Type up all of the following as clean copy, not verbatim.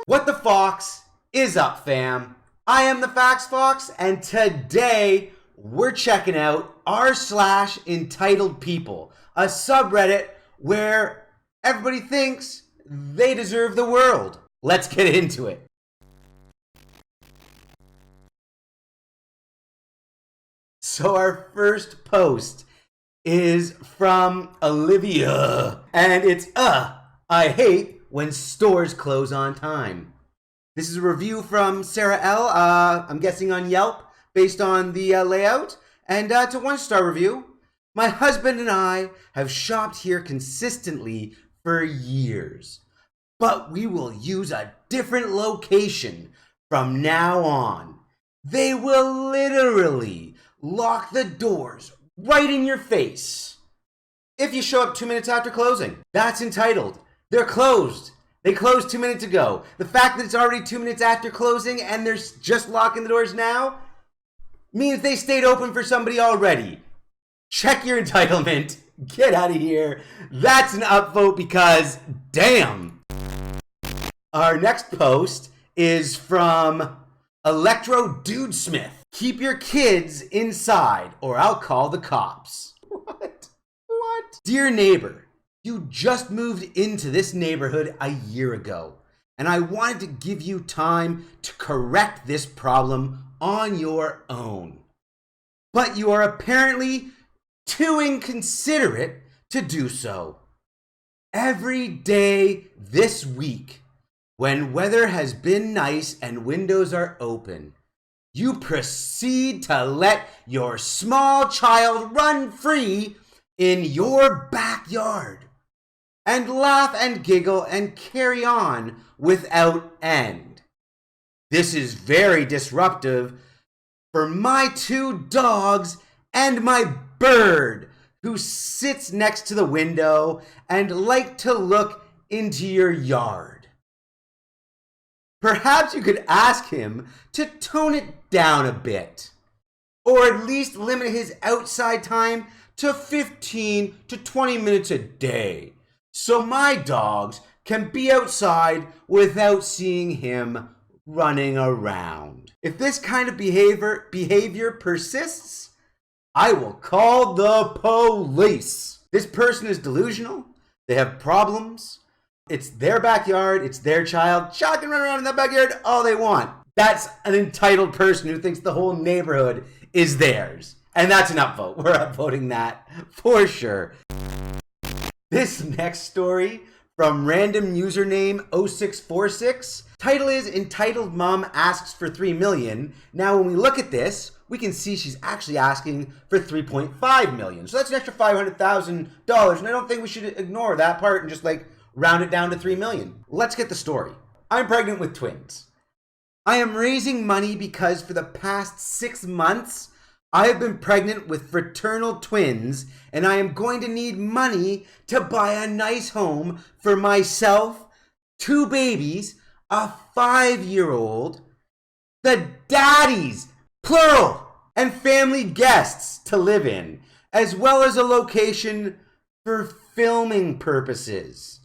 What the Fox is up, fam? I am the Fax Fox, and today we're checking out r/EntitledPeople, a subreddit where everybody thinks they deserve the world. Let's get into it. So our first post is from Olivia, and it's I hate when stores close on time. This is a review from Sarah L. I'm guessing on Yelp based on the layout, and it's a 1-star review. My husband and I have shopped here consistently for years, but we will use a different location from now on. They will literally lock the doors right in your face if you show up 2 minutes after closing. That's entitled. They're closed. They closed 2 minutes ago. The fact that it's already 2 minutes after closing and they're just locking the doors now means they stayed open for somebody already. Check your entitlement. Get out of here. That's an upvote because damn. Our next post is from Electro Dudesmith. Keep your kids inside or I'll call the cops. What? Dear neighbor, you just moved into this neighborhood a year ago, and I wanted to give you time to correct this problem on your own. But you are apparently too inconsiderate to do so. Every day this week, when weather has been nice and windows are open, you proceed to let your small child run free in your backyard and laugh and giggle and carry on without end. This is very disruptive for my 2 dogs and my bird who sits next to the window and like to look into your yard. Perhaps you could ask him to tone it down a bit, or at least limit his outside time to 15 to 20 minutes a day, so my dogs can be outside without seeing him running around. If this kind of behavior persists, I will call the police. This person is delusional. They have problems. It's their backyard. It's their child. Child can run around in that backyard all they want. That's an entitled person who thinks the whole neighborhood is theirs. And that's an upvote. We're upvoting that for sure. This next story from random username 0646. Title is Entitled Mom Asks for $3 million. Now when we look at this, we can see she's actually asking for $3.5 million. So that's an extra $500,000. And I don't think we should ignore that part and just round it down to $3 million. Let's get the story. I'm pregnant with twins. I am raising money because for the past 6 months, I have been pregnant with fraternal twins, and I am going to need money to buy a nice home for myself, 2 babies, a 5-year-old, the daddies, plural, and family guests to live in, as well as a location for filming purposes.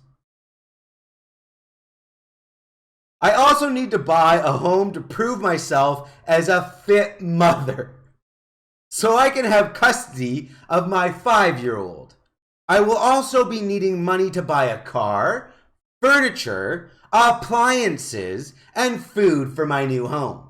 I also need to buy a home to prove myself as a fit mother, so I can have custody of my 5-year-old. I will also be needing money to buy a car, furniture, appliances, and food for my new home.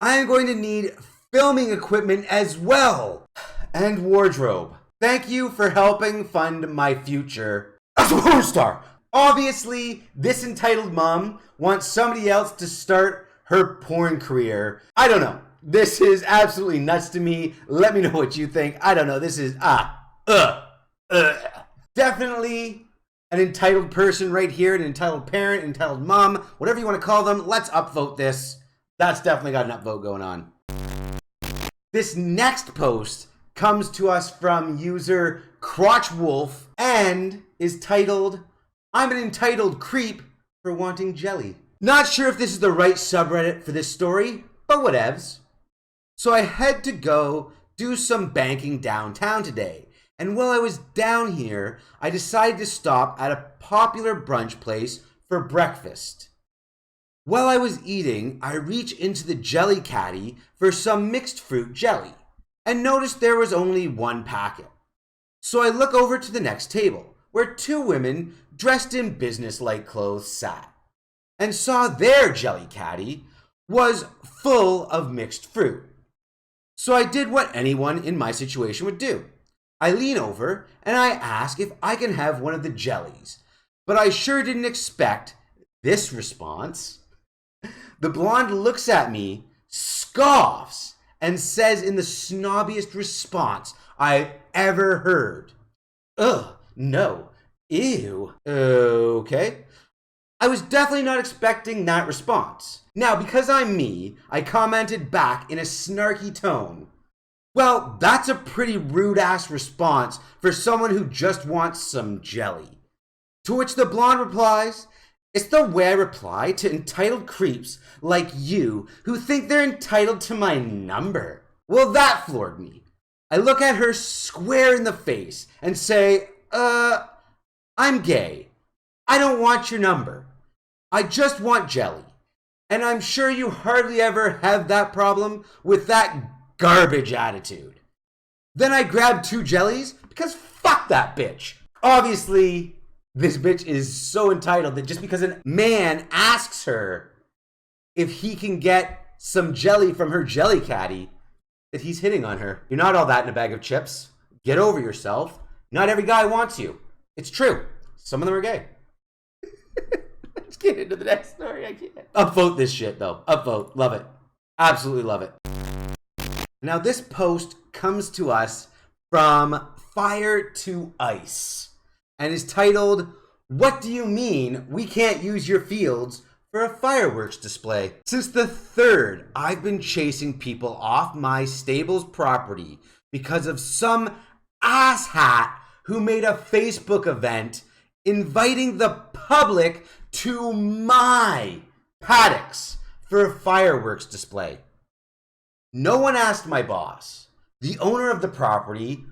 I am going to need filming equipment as well, and wardrobe. Thank you for helping fund my future as a porn star. Obviously, this entitled mom wants somebody else to start her porn career. I don't know. This is absolutely nuts to me. Let me know what you think. I don't know. This is, definitely an entitled person right here, an entitled parent, entitled mom, whatever you want to call them. Let's upvote this. That's definitely got an upvote going on. This next post comes to us from user Crotchwolf and is titled, I'm an entitled creep for wanting jelly. Not sure if this is the right subreddit for this story, but whatevs. So I had to go do some banking downtown today. And while I was down here, I decided to stop at a popular brunch place for breakfast. While I was eating, I reach into the jelly caddy for some mixed fruit jelly and noticed there was only one packet. So I look over to the next table where two women dressed in business-like clothes sat and saw their jelly caddy was full of mixed fruit. So I did what anyone in my situation would do. I lean over and I ask if I can have one of the jellies, but I sure didn't expect this response. The blonde looks at me, scoffs, and says in the snobbiest response I've ever heard, "Ugh, no, ew, okay." I was definitely not expecting that response. Now, because I'm me, I commented back in a snarky tone, "Well, that's a pretty rude-ass response for someone who just wants some jelly." To which the blonde replies, "It's the way I reply to entitled creeps like you who think they're entitled to my number." Well, that floored me. I look at her square in the face and say, I'm gay. I don't want your number. I just want jelly. And I'm sure you hardly ever have that problem with that garbage attitude." Then I grab two jellies because fuck that bitch. Obviously, this bitch is so entitled that just because a man asks her if he can get some jelly from her jelly caddy, that he's hitting on her. You're not all that in a bag of chips. Get over yourself. Not every guy wants you. It's true. Some of them are gay. Let's get into the next story. I can't. Upvote this shit though. Upvote. Love it. Absolutely love it. Now this post comes to us from Fire to Ice and is titled, "What do you mean we can't use your fields for a fireworks display?" Since the 3rd, I've been chasing people off my stable's property because of some asshat who made a Facebook event inviting the public to my paddocks for a fireworks display. No one asked my boss, the owner of the property,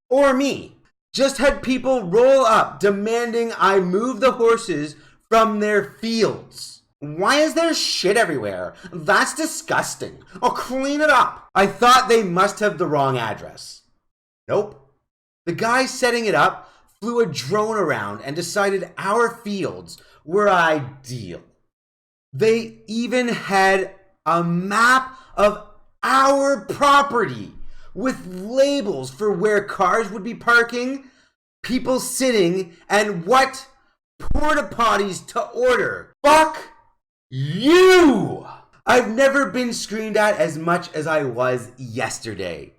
or me. Just had people roll up demanding I move the horses from their fields. Why is there shit everywhere? That's disgusting. I'll clean it up. I thought they must have the wrong address. Nope. The guy setting it up flew a drone around and decided our fields were ideal. They even had a map of our property with labels for where cars would be parking, people sitting, and what porta potties to order. Fuck you! I've never been screamed at as much as I was yesterday.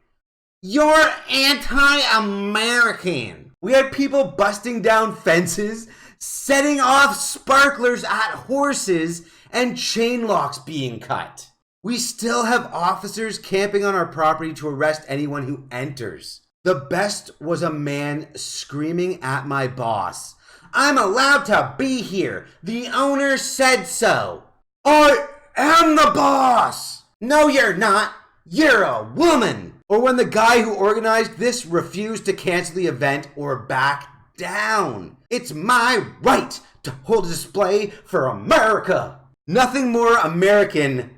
You're anti-American. We had people busting down fences, setting off sparklers at horses, and chain locks being cut. We still have officers camping on our property to arrest anyone who enters. The best was a man screaming at my boss, "I'm allowed to be here. The owner said so." "I am the boss." "No, you're not. You're a woman." Or when the guy who organized this refused to cancel the event or back down. "It's my right to hold a display for America." Nothing more American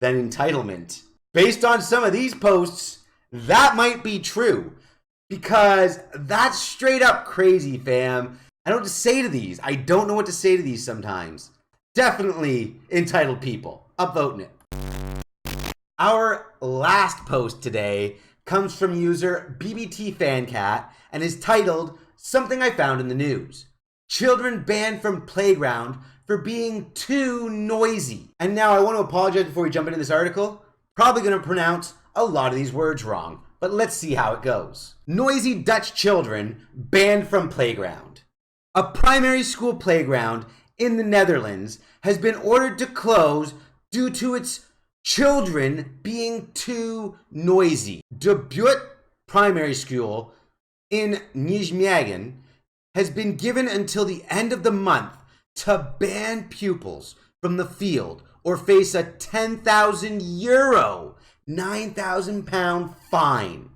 than entitlement. Based on some of these posts, that might be true. Because that's straight up crazy, fam. I don't know what to say to these. I don't know what to say to these sometimes. Definitely entitled people. Upvoting it. Our last post today comes from user BBTFancat and is titled, "Something I Found in the News. Children banned from playground for being too noisy." And now I want to apologize before we jump into this article. Probably going to pronounce a lot of these words wrong, but let's see how it goes. Noisy Dutch children banned from playground. A primary school playground in the Netherlands has been ordered to close due to its children being too noisy. De Buurt Primary School in Nijmegen has been given until the end of the month to ban pupils from the field or face a €10,000, £9,000 fine.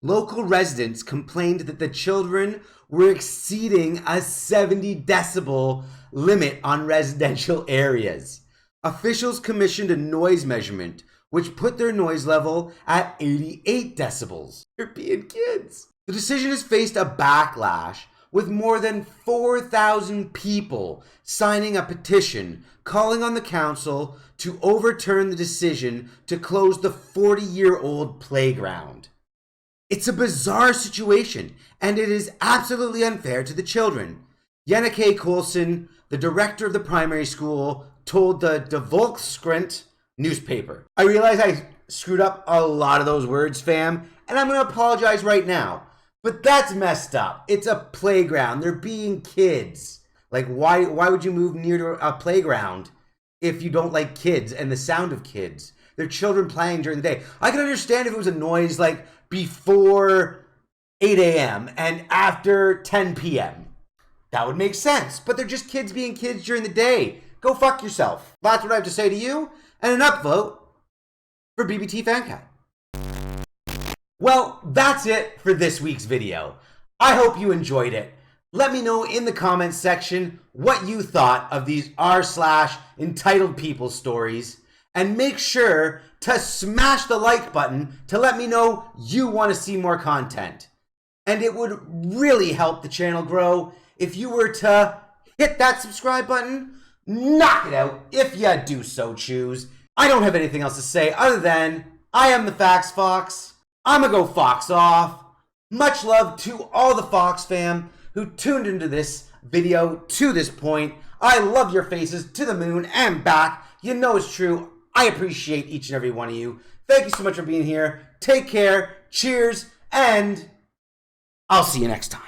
Local residents complained that the children were exceeding a 70 decibel limit on residential areas. Officials commissioned a noise measurement, which put their noise level at 88 decibels. European kids. The decision has faced a backlash, with more than 4,000 people signing a petition calling on the council to overturn the decision to close the 40-year-old playground. It's a bizarre situation, and it is absolutely unfair to the children. Janneke Coulson, the director of the primary school, told the De Volkskrant newspaper. I realize I screwed up a lot of those words, fam, and I'm going to apologize right now. But that's messed up. It's a playground. They're being kids. Like, why would you move near to a playground if you don't like kids and the sound of kids? They're children playing during the day. I can understand if it was a noise like before 8 a.m. and after 10 p.m. That would make sense. But they're just kids being kids during the day. Go fuck yourself. That's what I have to say to you. And an upvote for BBT FanCat. Well, that's it for this week's video. I hope you enjoyed it. Let me know in the comments section what you thought of these r/entitled people stories. And make sure to smash the like button to let me know you want to see more content. And it would really help the channel grow if you were to hit that subscribe button, knock it out if you do so choose. I don't have anything else to say other than I am the Fax Fox. I'ma go fox off. Much love to all the Fox fam who tuned into this video to this point. I love your faces to the moon and back. You know it's true. I appreciate each and every one of you. Thank you so much for being here. Take care. Cheers. And I'll see you next time.